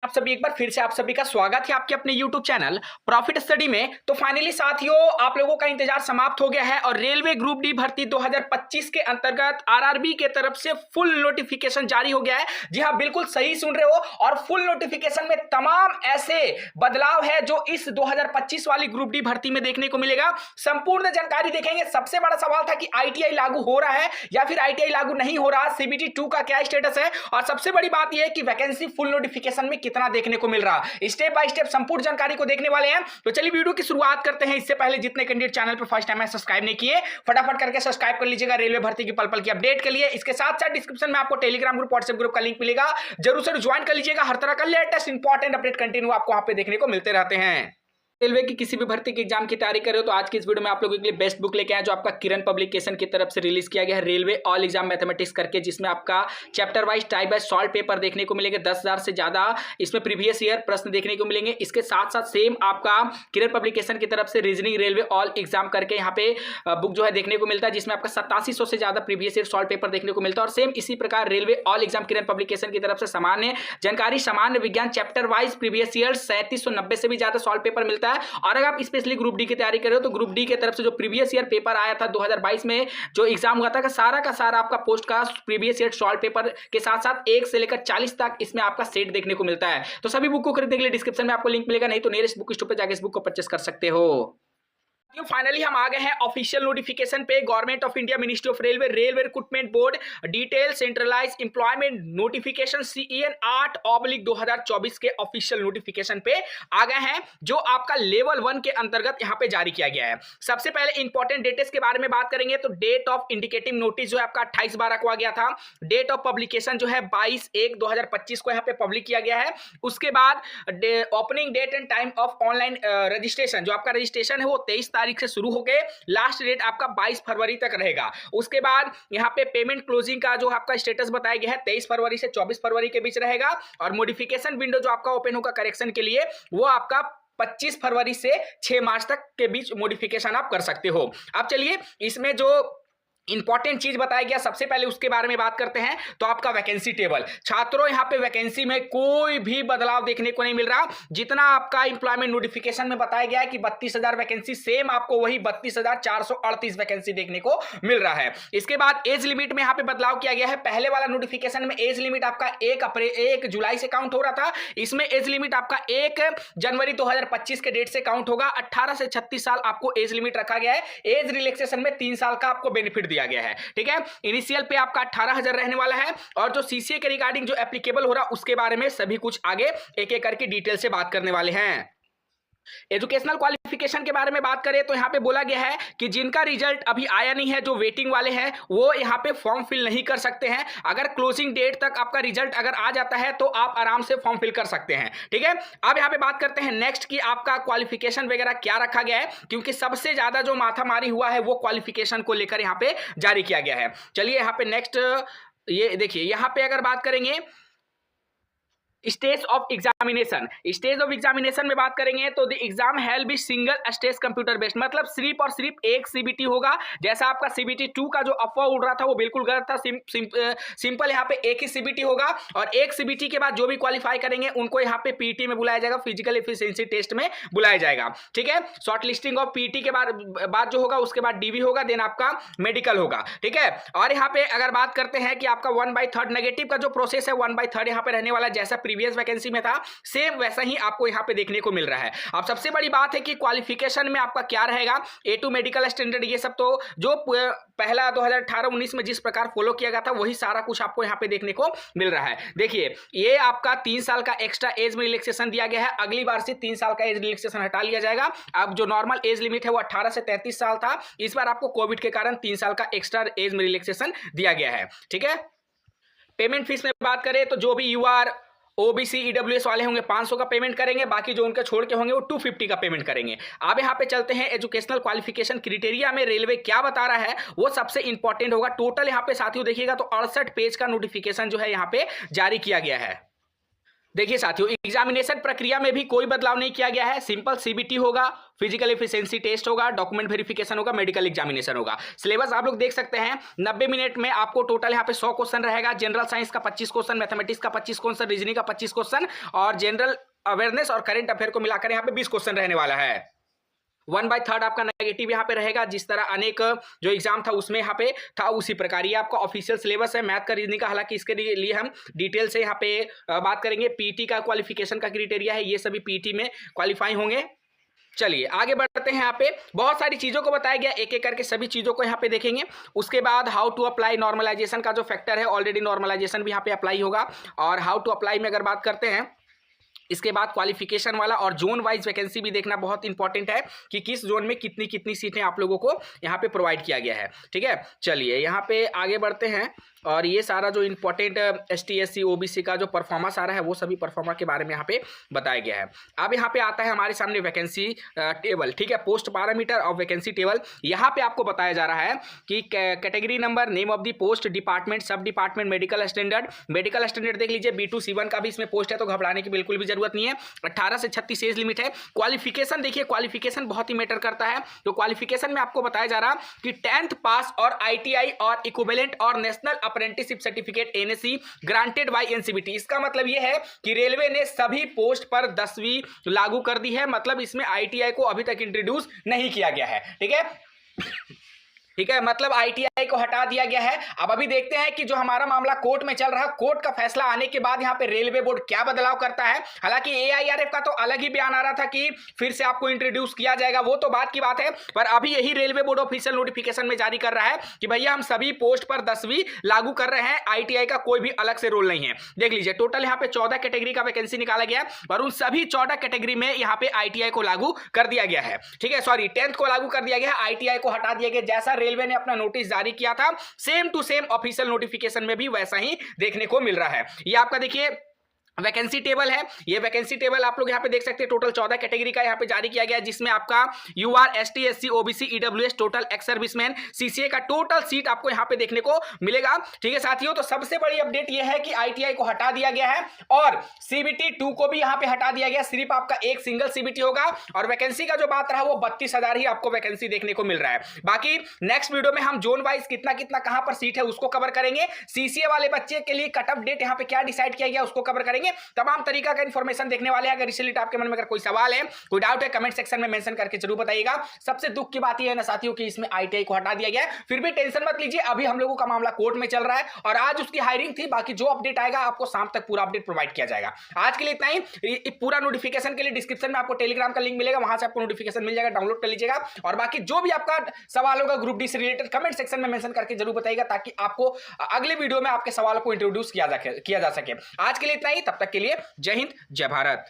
आप सभी एक बार फिर से आप सभी का स्वागत है आपके अपने YouTube चैनल प्रॉफिट स्टडी में। तो फाइनली साथियों आप लोगों का इंतजार समाप्त हो गया है और रेलवे ग्रुप डी भर्ती 2025 के अंतर्गत आरआरबी के तरफ से फुल नोटिफिकेशन जारी हो गया है। जी हाँ, बिल्कुल सही सुन रहे हो। और फुल नोटिफिकेशन में तमाम ऐसे बदलाव है जो इस 2025 वाली ग्रुप डी भर्ती में देखने को मिलेगा। संपूर्ण जानकारी देखेंगे। सबसे बड़ा सवाल था कि आईटीआई लागू हो रहा है या फिर आईटीआई लागू नहीं हो रहा, सीबीटी 2 का क्या स्टेटस है, और सबसे बड़ी बात यह है कि वैकेंसी फुल नोटिफिकेशन में कितना देखने को मिल रहा। स्टेप बाय स्टेप संपूर्ण जानकारी को देखने वाले हैं। तो चलिए वीडियो की शुरुआत करते हैं। इससे पहले जितने कैंडिडेट चैनल पर फर्स्ट टाइम है सब्सक्राइब नहीं किए, फटाफट करके सब्सक्राइब कर लीजिएगा रेलवे भर्ती की पल पल की अपडेट के लिए। इसके साथ साथ डिस्क्रिप्शन में आपको टेलीग्राम ग्रुप, व्हाट्सएप ग्रुप का लिंक मिलेगा, जरूर से ज्वाइन कर लीजिएगा। हर तरह का लेटेस्ट इंपॉर्टेंट अपडेट कंटिन्यू आपको वहां पे देखने को मिलते रहते हैं। रेलवे की किसी भी भर्ती के एग्जाम की तैयारी कर रहे हो तो आज की इस वीडियो में आप लोगों के लिए बेस्ट बुक लेके आए जो आपका किरण पब्लिकेशन की तरफ से रिलीज किया गया है, रेलवे ऑल एग्जाम मैथमेटिक्स करके, जिसमें आपका chapter wise type by solve paper देखने को मिलेंगे। 10,000 से ज्यादा इसमें प्रीवियस ईयर प्रश्न देखने को मिलेंगे। इसके साथ साथ सेम आपका किरण पब्लिकेशन की तरफ से रीजनिंग रेलवे ऑल एग्जाम करके यहाँ पे बुक जो है देखने को मिलता है, जिसमें आपका 8700 से ज्यादा प्रीवियस ईयर सॉल्व पेपर देखने को मिलता है। और सेम इसी प्रकार रेलवे ऑल एग्जाम किरण पब्लिकेशन की तरफ से सामान्य जानकारी, सामान्य विज्ञान चैप्टर वाइज प्रीवियस ईयर 3790 से भी ज्यादा सॉल्व पेपर मिलता है। और अगर आप स्पेशली ग्रुप डी की तैयारी कर रहे हो तो ग्रुप डी की तरफ से जो प्रीवियस ईयर पेपर आया था 2022 में जो एग्जाम हुआ था का सारा आपका पोस्ट का प्रीवियस ईयर सॉल्व पेपर के साथ साथ 1 से लेकर 40 तक इसमें आपका सेट देखने को मिलता है। तो सभी बुक को खरीदने के लिए डिस्क्रिप्शन में आपको लिंक मिलेगा, नहीं तो नियरेस्ट बुक स्टोर पे जाकर इस बुक को परचेस कर सकते हो। फाइनली हम आ गए हैं ऑफिशियल नोटिफिकेशन पे। Government of India, ministry of railway, railway recruitment board detail centralize employment notification CEN 8/2024 के ऑफिशियल नोटिफिकेशन पे आ गए हैं, जो आपका लेवल 1 के अंतर्गत यहां पे जारी किया गया है। सबसे पहले इंपॉर्टेंट डेट्स के बारे में बात करेंगे तो डेट ऑफ इंडिकेटिव नोटिस जो है आपका 28/12 को आ गया था। डेट ऑफ पब्लिकेशन जो है 22/1/2025 को यहां पे पब्लिक किया गया है। उसके बाद opening date and time of online registration, जो आपका रजिस्ट्रेशन है वो 23 तारीख से शुरू होके लास्ट डेट आपका 22 फरवरी तक रहेगा। उसके बाद यहां पे पेमेंट क्लोजिंग का जो आपका स्टेटस बताया गया है 23 फरवरी से 24 फरवरी के बीच रहेगा। और मॉडिफिकेशन विंडो जो आपका ओपन होगा करेक्शन के लिए वो आपका 25 फरवरी से 6 मार्च तक के बीच मॉडिफिकेशन आप कर सकते हो। अब चलिए इसमें जो इंपॉर्टेंट चीज बताया गया सबसे पहले उसके बारे में बात करते हैं। तो आपका वैकेंसी टेबल, छात्रों यहां पे वैकेंसी में कोई भी बदलाव देखने को नहीं मिल रहा। जितना आपका एम्प्लॉयमेंट नोटिफिकेशन में बताया गया है कि 32,000 वैकेंसी, सेम आपको वही 32,438 वैकेंसी देखने को मिल रहा है। इसके बाद एज लिमिट में यहां पे बदलाव किया गया है। पहले वाला नोटिफिकेशन में एज लिमिट आपका 1 जुलाई से काउंट हो रहा था, इसमें एज लिमिट आपका 1 जनवरी 2025 के डेट से काउंट होगा। 18 से 36 साल आपको एज लिमिट रखा गया है। एज रिलैक्सेशन में 3 साल का आपको बेनिफिट दिया गया है। ठीक है, इनिशियल पे आपका 18,000 रहने वाला है। और जो सीसीए के रिगार्डिंग जो एप्लीकेबल हो रहा है उसके बारे में सभी कुछ आगे एक एक करके डिटेल से बात करने वाले हैं। एजुकेशनल क्वालिफिकेशन के बारे में बात करें तो यहां पे बोला गया है कि जिनका रिजल्ट अभी आया नहीं है, जो वेटिंग वाले हैं, वो यहां पे फॉर्म फिल नहीं कर सकते हैं। अगर क्लोजिंग डेट तक आपका रिजल्ट अगर आ जाता है तो आप आराम से फॉर्म फिल कर सकते हैं। ठीक है, अब यहां पे बात करते हैं नेक्स्ट की आपका क्वालिफिकेशन वगैरह क्या रखा गया है, क्योंकि सबसे ज्यादा जो माथामारी हुआ है वो क्वालिफिकेशन को लेकर यहां पे जारी किया गया है। चलिए यहां पे नेक्स्ट ये देखिए, यहां पे अगर बात करेंगे stage of examination, stage of examination में बात करेंगे तो the exam shall be single stage computer based, मतलब सिर्फ और सिर्फ एक सीबीटी होगा। जैसा आपका सीबीटी 2 का जो अफवाह उड़ रहा था वो बिल्कुल गलत था। सिंपल यहाँ पे एक ही सीबीटी होगा और एक सीबीटी के बाद जो भी क्वालिफाई करेंगे उनको यहाँ पे पीटी में बुलाया जाएगा, फिजिकल एफिशिएंसी टेस्ट में बुलाया जाएगा। ठीक है, शॉर्ट लिस्टिंग ऑफ पीटी के बाद जो होगा उसके बाद डीवी होगा, देन आपका मेडिकल होगा। ठीक है, और यहाँ पे अगर बात करते हैं कि आपका 1/3 नेगेटिव का जो प्रोसेस है 1/3 यहाँ पे रहने वाला, जैसा प्रीवियस वैकेंसी में था सेम वैसा ही आपको यहां पे देखने को मिल रहा है। अब सबसे बड़ी बात है कि क्वालिफिकेशन में आपका क्या रहेगा, A2 मेडिकल स्टैंडर्ड, ये सब तो जो पहला 2018-19 में जिस प्रकार फॉलो किया गया था वही सारा कुछ आपको यहां पे देखने को मिल रहा है। देखिए ये आपका 3 साल का एक्स्ट्रा एज में रिलैक्सेशन दिया गया है, अगली बार से 3 साल का एज रिलैक्सेशन हटा लिया जाएगा। अब जो नॉर्मल एज लिमिट है वो 18 से 33 साल था, इस बार आपको कोविड के कारण 3 साल का एक्स्ट्रा एज में रिलैक्सेशन दिया गया है। ठीक है, पेमेंट फीस में बात करें तो जो भी यूआर ओबीसी ईडब्ल्यूएस वाले होंगे 500 का पेमेंट करेंगे, बाकी जो उनके छोड़ के होंगे वो 250 का पेमेंट करेंगे। अब यहाँ पे चलते हैं एजुकेशनल क्वालिफिकेशन क्राइटेरिया में रेलवे क्या बता रहा है वो सबसे इंपॉर्टेंट होगा। टोटल यहाँ पे साथियों देखिएगा तो 68 पेज का नोटिफिकेशन जो है यहाँ पे जारी किया गया है। देखिए साथियों, एग्जामिनेशन प्रक्रिया में भी कोई बदलाव नहीं किया गया है। सिंपल सीबीटी होगा, फिजिकल एफिशिएंसी टेस्ट होगा, डॉक्यूमेंट वेरिफिकेशन होगा, मेडिकल एग्जामिनेशन होगा। सिलेबस आप लोग देख सकते हैं, 90 मिनट में आपको टोटल यहाँ पे 100 क्वेश्चन रहेगा। जनरल साइंस का 25 क्वेश्चन, मैथमेटिक्स का 25 क्वेश्चन, रीजनिंग का 25 क्वेश्चन और जनरल अवेयरनेस और करंट अफेयर को मिलाकर यहाँ पे 20 क्वेश्चन रहने वाला है। 1/3 आपका नेगेटिव यहाँ पे रहेगा। जिस तरह अनेक जो एग्जाम था उसमें यहाँ पे था, उसी प्रकार ये आपका ऑफिशियल सिलेबस है मैथ का, रीजनिंग का। हालांकि इसके लिए हम डिटेल से यहाँ पे बात करेंगे। पीटी का क्वालिफिकेशन का क्राइटेरिया है, ये सभी पीटी में क्वालिफाई होंगे। चलिए आगे बढ़ते हैं। यहाँ पे बहुत सारी चीजों को बताया गया, एक एक करके सभी चीजों को यहाँ पे देखेंगे। उसके बाद हाउ टू अप्लाई नॉर्मलाइजेशन का जो फैक्टर है, ऑलरेडी नॉर्मलाइजेशन भी यहाँ पे अप्लाई होगा। और हाउ टू अप्लाई में अगर बात करते हैं, इसके बाद क्वालिफिकेशन वाला और जोन वाइज वैकेंसी भी देखना बहुत इंपॉर्टेंट है कि किस जोन में कितनी कितनी सीटें आप लोगों को यहाँ पे प्रोवाइड किया गया है। ठीक है, चलिए यहाँ पे आगे बढ़ते हैं। और ये सारा जो इंपॉर्टेंट ST SC OBC का जो परफॉर्मेंस आ रहा है, वो सभी परफॉर्मर के बारे में यहाँ पे बताया गया है। अब यहाँ पे आता है हमारे सामने वैकेंसी टेबल। ठीक है, पोस्ट पैरामीटर और वैकेंसी टेबल। यहाँ पे आपको बताया जा रहा है कि category number, name of the post, department, sub department, medical standard. Medical standard देख लीजिए, B2 C1 का भी इसमें पोस्ट है, तो घबराने की बिल्कुल भी जरूरत नहीं है। 18 से 36 एज लिमिट है। क्वालिफिकेशन देखिए, क्वालिफिकेशन बहुत ही मैटर करता है। तो क्वालिफिकेशन में आपको बताया जा रहा कि 10th पास और ITI और इक्विवेलेंट और national apprenticeship certificate NSE granted by NCBT। इसका मतलब यह है कि रेलवे ने सभी पोस्ट पर 10वीं लागू कर दी है, मतलब इसमें ITI को अभी तक इंट्रोड्यूस नहीं किया गया है। ठीक है, ठीक है, मतलब ITI को हटा दिया गया है। अब अभी देखते हैं कि जो हमारा मामला कोर्ट में चल रहा है, कोर्ट का फैसला आने के बाद यहाँ पे रेलवे बोर्ड क्या बदलाव करता है। हालांकि AIRF का तो अलग ही बयान आ रहा था कि फिर से आपको इंट्रोड्यूस किया जाएगा, वो तो बात की बात है। पर अभी यही रेलवे बोर्ड ऑफिशियल नोटिफिकेशन में जारी कर रहा है कि भैया हम सभी पोस्ट पर 10वीं लागू कर रहे हैं, ITI का कोई भी अलग से रोल नहीं है। देख लीजिए, टोटल यहाँ पे 14 कैटेगरी का वैकेंसी निकाला गया है और उन सभी 14 कैटेगरी में यहाँ पे ITI को लागू कर दिया गया है। ठीक है, सॉरी 10th को लागू कर दिया गया है, ITI को हटा दिया गया। जैसा रेलवे ने अपना नोटिस जारी किया था, same to same official notification में भी वैसा ही देखने को मिल रहा है। ये आपका देखिए वैकेंसी टेबल है। ये वैकेंसी टेबल आप लोग यहाँ पे देख सकते हैं, टोटल 14 कैटेगरी का यहाँ पे जारी किया गया है, जिसमें आपका UR ST SC OBC EWS total ex serviceman CCA का टोटल सीट आपको यहाँ पे देखने को मिलेगा। ठीक है साथियों, तो सबसे बड़ी अपडेट ये है कि ITI को हटा दिया गया है और CBT 2 को भी यहाँ पे हटा दिया गया। सिर्फ आपका एक सिंगल CBT होगा और वैकेंसी का जो बात रहा वो 32,000 ही आपको वैकेंसी देखने को मिल रहा है। बाकी नेक्स्ट वीडियो में हम जोन वाइज कितना कितना कहां पर सीट है उसको कवर करेंगे। CCA वाले बच्चे के लिए कट ऑफ डेट यहाँ पे क्या डिसाइड किया गया उसको कवर करेंगे। तमाम तरीका का इंफॉर्मेशन देखने वाले हैं। अगर इसी रिलेटेड आपके मन में अगर कोई सवाल है, कोई डाउट है, कमेंट सेक्शन में मेंशन करके जरूर बताइएगा। सबसे दुख की बात यह है ना साथियों कि इसमें ITI को हटा दिया गया है। फिर भी टेंशन मत लीजिए, अभी हम लोगों का मामला कोर्ट में चल रहा है और आज उसकी हायरिंग थी। बाकी जो अपडेट आएगा आपको शाम तक पूरा अपडेट प्रोवाइड किया जाएगा। आज के लिए इतना ही। पूरा नोटिफिकेशन के लिए डिस्क्रिप्शन में आपको टेलीग्राम का लिंक मिलेगा, वहां से आपको नोटिफिकेशन मिल जाएगा, डाउनलोड कर लीजिएगा। और बाकी जो भी आपका सवाल होगा ग्रुप डी से रिलेटेड, कमेंट सेक्शन में मेंशन करके जरूर बताइएगा, ताकि आपको अगले वीडियो में आपके सवालों को इंट्रोड्यूस किया जा सके। आज के लिए इतना ही, तब तक के लिए जय हिंद, जय भारत।